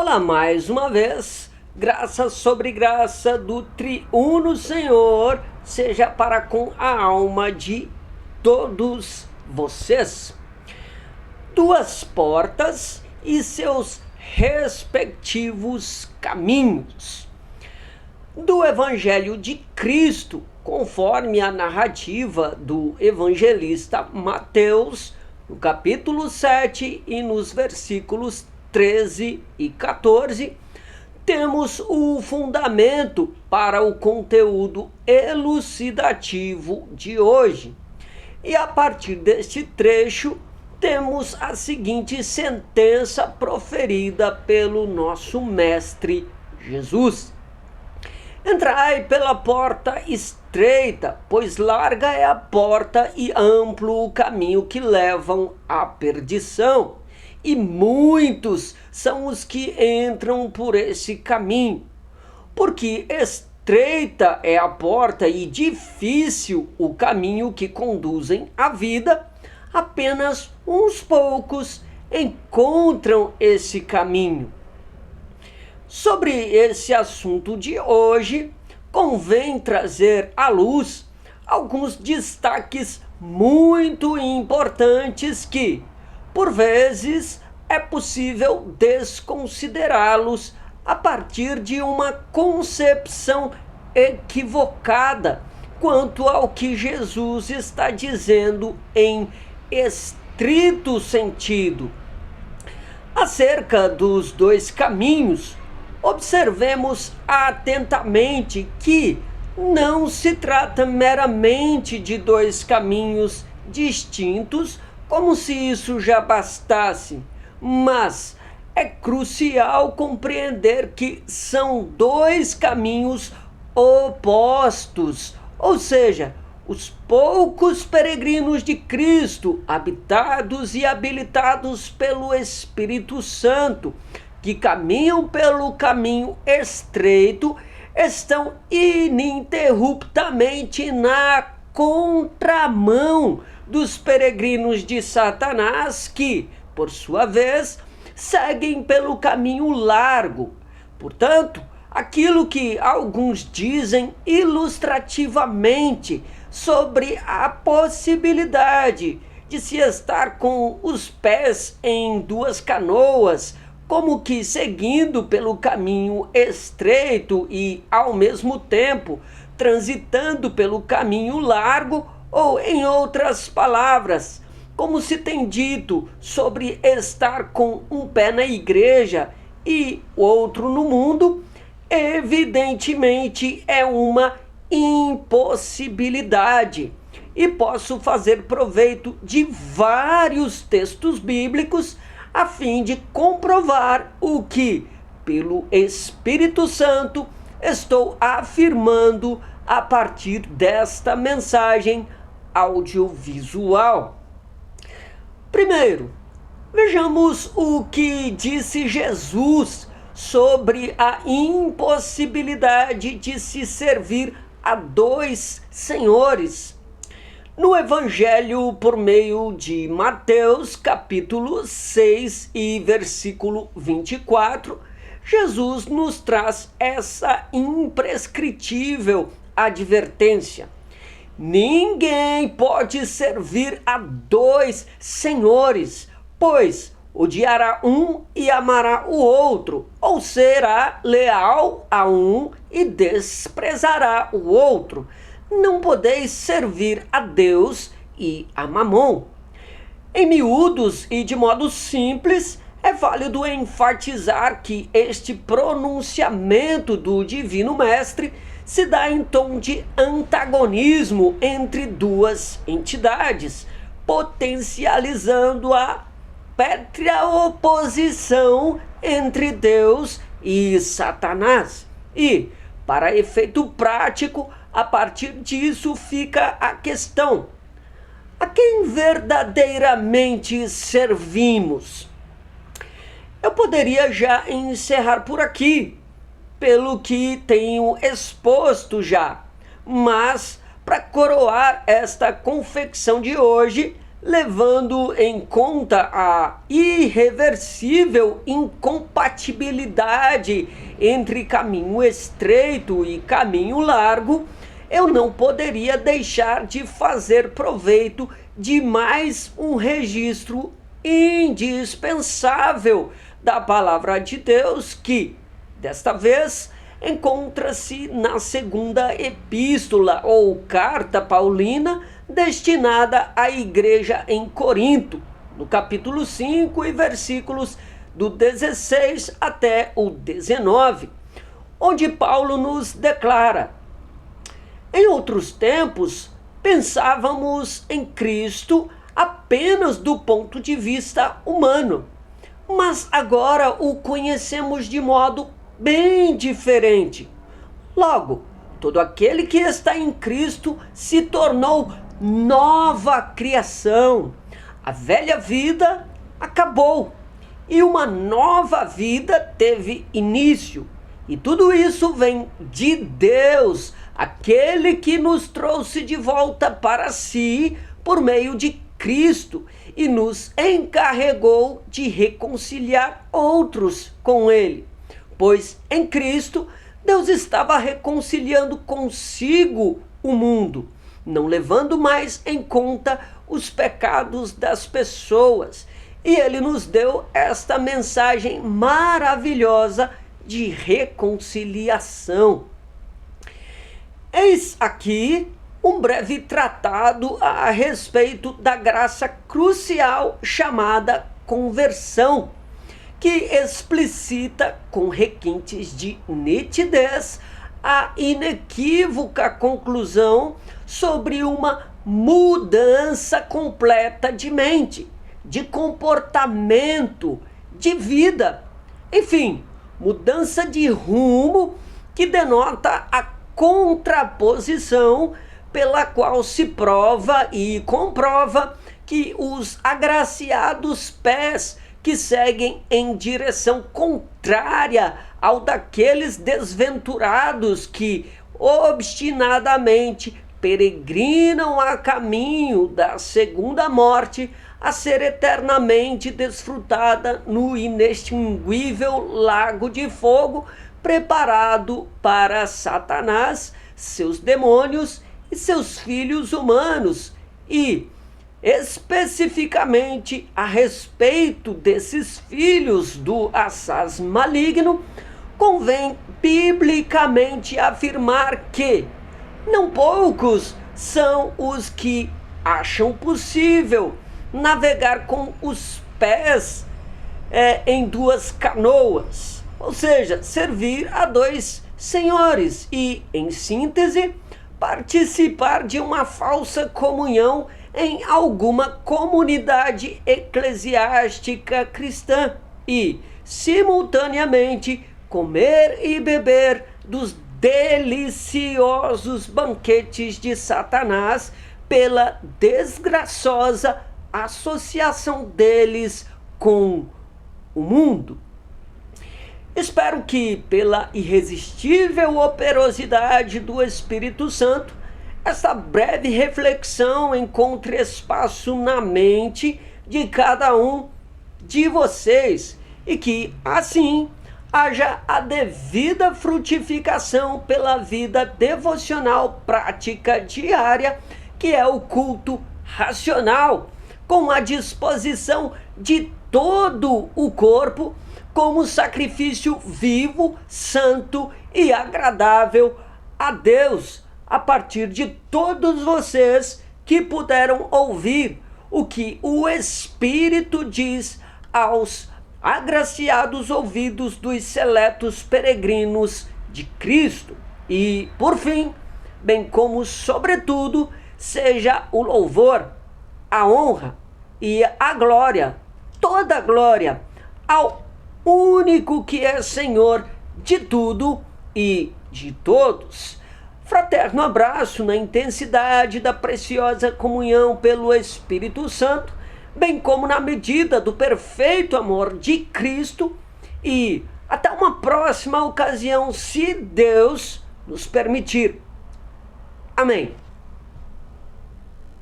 Olá, mais uma vez, graça sobre graça do triuno Senhor seja para com a alma de todos vocês. Duas portas e seus respectivos caminhos. Do Evangelho de Cristo, conforme a narrativa do evangelista Mateus, no capítulo 7 e nos versículos 13 e 14, temos o fundamento para o conteúdo elucidativo de hoje. E a partir deste trecho, temos a seguinte sentença proferida pelo nosso Mestre Jesus: Entrai pela porta estreita, pois larga é a porta e amplo o caminho que levam à perdição, e muitos são os que entram por esse caminho. Porque estreita é a porta e difícil o caminho que conduzem à vida, apenas uns poucos encontram esse caminho. Sobre esse assunto de hoje, convém trazer à luz alguns destaques muito importantes que, por vezes, é possível desconsiderá-los a partir de uma concepção equivocada quanto ao que Jesus está dizendo em estrito sentido. Acerca dos dois caminhos, observemos atentamente que não se trata meramente de dois caminhos distintos, como se isso já bastasse, mas é crucial compreender que são dois caminhos opostos, ou seja, os poucos peregrinos de Cristo, habitados e habilitados pelo Espírito Santo, que caminham pelo caminho estreito, estão ininterruptamente na contramão dos peregrinos de Satanás, que, por sua vez, seguem pelo caminho largo. Portanto, aquilo que alguns dizem ilustrativamente sobre a possibilidade de se estar com os pés em duas canoas, como que seguindo pelo caminho estreito e, ao mesmo tempo, transitando pelo caminho largo, ou, em outras palavras, como se tem dito sobre estar com um pé na igreja e outro no mundo, evidentemente é uma impossibilidade. E posso fazer proveito de vários textos bíblicos a fim de comprovar o que, pelo Espírito Santo, estou afirmando a partir desta mensagem audiovisual. Primeiro, vejamos o que disse Jesus sobre a impossibilidade de se servir a dois senhores. No Evangelho por meio de Mateus, capítulo 6 e versículo 24, Jesus nos traz essa imprescritível advertência: ninguém pode servir a dois senhores, pois odiará um e amará o outro, ou será leal a um e desprezará o outro. Não podeis servir a Deus e a Mamon. Em miúdos e de modo simples, é válido enfatizar que este pronunciamento do Divino Mestre se dá em tom de antagonismo entre duas entidades, potencializando a pétrea oposição entre Deus e Satanás. E, para efeito prático, a partir disso fica a questão: a quem verdadeiramente servimos? Eu poderia já encerrar por aqui, pelo que tenho exposto já, mas para coroar esta confecção de hoje, levando em conta a irreversível incompatibilidade entre caminho estreito e caminho largo, eu não poderia deixar de fazer proveito de mais um registro indispensável da palavra de Deus, que, desta vez, encontra-se na segunda epístola ou carta paulina destinada à igreja em Corinto, no capítulo 5 e versículos do 16 até o 19, onde Paulo nos declara: em outros tempos, pensávamos em Cristo apenas do ponto de vista humano, mas agora o conhecemos de modo bem diferente. Logo, todo aquele que está em Cristo se tornou nova criação. A velha vida acabou e uma nova vida teve início. E tudo isso vem de Deus, aquele que nos trouxe de volta para si por meio de Cristo e nos encarregou de reconciliar outros com Ele. Pois em Cristo, Deus estava reconciliando consigo o mundo, não levando mais em conta os pecados das pessoas. E Ele nos deu esta mensagem maravilhosa de reconciliação. Eis aqui um breve tratado a respeito da graça crucial chamada conversão, que explicita com requintes de nitidez a inequívoca conclusão sobre uma mudança completa de mente, de comportamento, de vida, enfim, mudança de rumo que denota a contraposição pela qual se prova e comprova que os agraciados pés que seguem em direção contrária ao daqueles desventurados que obstinadamente peregrinam a caminho da segunda morte, a ser eternamente desfrutada no inextinguível lago de fogo preparado para Satanás, seus demônios e seus filhos humanos. E, especificamente a respeito desses filhos do assaz maligno, convém biblicamente afirmar que não poucos são os que acham possível navegar com os pés em duas canoas, ou seja, servir a dois senhores e, em síntese, participar de uma falsa comunhão em alguma comunidade eclesiástica cristã e, simultaneamente, comer e beber dos deliciosos banquetes de Satanás pela desgraçosa associação deles com o mundo. Espero que, pela irresistível operosidade do Espírito Santo, esta breve reflexão encontre espaço na mente de cada um de vocês e que, assim, haja a devida frutificação pela vida devocional prática diária, que é o culto racional, com a disposição de todo o corpo como sacrifício vivo, santo e agradável a Deus, a partir de todos vocês que puderam ouvir o que o Espírito diz aos agraciados ouvidos dos seletos peregrinos de Cristo. E, por fim, bem como, sobretudo, seja o louvor, a honra e a glória, toda a glória, ao único que é Senhor de tudo e de todos. Fraterno abraço na intensidade da preciosa comunhão pelo Espírito Santo, bem como na medida do perfeito amor de Cristo, e até uma próxima ocasião, se Deus nos permitir. Amém.